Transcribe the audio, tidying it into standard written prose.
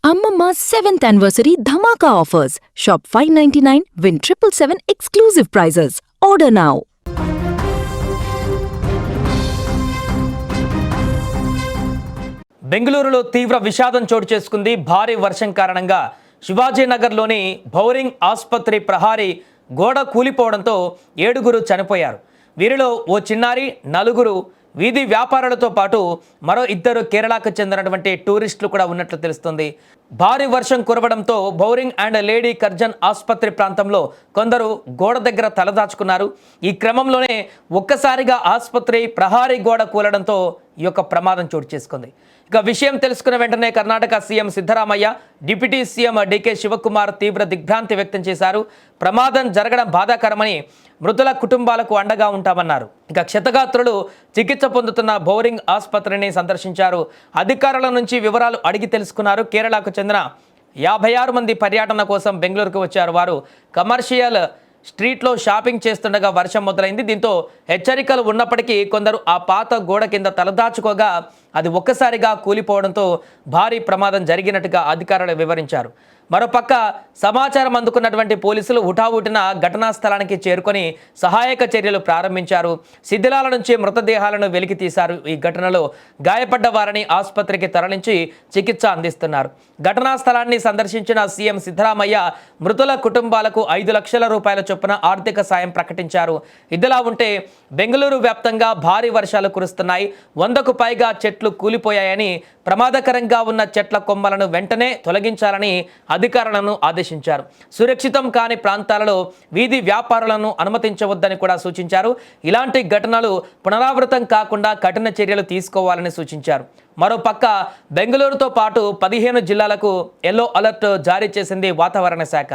Ammamma's 7th anniversary Dhamaka offers. Shop 599, win 777 exclusive prizes. Order now. బెంగళూరులో తీవ్ర విషాదం చోటు చేసుకుంది. భారీ వర్షం కారణంగా శివాజీనగర్లోని బౌరింగ్ ఆసుపత్రి ప్రహారీ గోడ కూలిపోవడంతో 7గురు చనిపోయారు. వీరిలో ఓ చిన్నారి, 4 వీధి వ్యాపారులతో పాటు మరో 2 కేరళకు చెందినటువంటి టూరిస్టులు కూడా ఉన్నట్లు తెలుస్తుంది. భారీ వర్షం కురవడంతో బౌరింగ్ అండ్ లేడీ కర్జన్ ఆసుపత్రి ప్రాంతంలో కొందరు గోడ దగ్గర తలదాచుకున్నారు. ఈ క్రమంలోనే ఒక్కసారిగా ఆసుపత్రి ప్రహారీ గోడ కూలడంతో ఈ యొక్క ప్రమాదం చోటు చేసుకుంది. ఇక విషయం తెలుసుకున్న వెంటనే Karnataka CM Siddaramaiah, deputy CM DK Shivakumar తీవ్ర దిగ్భ్రాంతి వ్యక్తం చేశారు. ప్రమాదం జరగడం బాధాకరమని, మృతుల కుటుంబాలకు అండగా ఉంటామన్నారు. ఇక క్షతగాత్రులు చికిత్స పొందుతున్న బౌరింగ్ ఆసుపత్రిని సందర్శించారు. అధికారుల నుంచి వివరాలు అడిగి తెలుసుకున్నారు. కేరళకు చెందిన 56 మంది పర్యటన కోసం బెంగళూరుకు వచ్చారు. వారు కమర్షియల్ స్ట్రీట్లో షాపింగ్ చేస్తుండగా వర్షం మొదలైంది. దీంతో హెచ్చరికలు ఉన్నప్పటికీ కొందరు ఆ పాత గోడ కింద తలదాచుకోగా అది ఒక్కసారిగా కూలిపోవడంతో భారీ ప్రమాదం జరిగినట్టుగా అధికారులు వివరించారు. మరోపక్క సమాచారం అందుకున్నటువంటి పోలీసులు హుటాహుటిన ఘటనా స్థలానికి చేరుకొని సహాయక చర్యలు ప్రారంభించారు. శిథిలాల నుంచి మృతదేహాలను వెలికి తీశారు. ఈ ఘటనలో గాయపడ్డ వారిని ఆసుపత్రికి తరలించి చికిత్స అందిస్తున్నారు. ఘటనా స్థలాన్ని సందర్శించిన సీఎం సిద్ధరామయ్య మృతుల కుటుంబాలకు 5 లక్షల రూపాయల చొప్పున ఆర్థిక సాయం ప్రకటించారు. ఇదిలా ఉంటే బెంగళూరు వ్యాప్తంగా భారీ వర్షాలు కురుస్తున్నాయి. 100కు పైగా చెట్లు కూలిపోయాయని, ప్రమాదకరంగా ఉన్న చెట్ల కొమ్మలను వెంటనే తొలగించాలని అధికారులను ఆదేశించారు. సురక్షితం కాని ప్రాంతాలలో వీధి వ్యాపారులను అనుమతించవద్దని కూడా సూచించారు. ఇలాంటి ఘటనలు పునరావృతం కాకుండా కఠిన చర్యలు తీసుకోవాలని సూచించారు. మరోపక్క బెంగళూరుతో పాటు 15 జిల్లాలకు ఎల్లో అలర్ట్ జారీ చేసింది వాతావరణ శాఖ.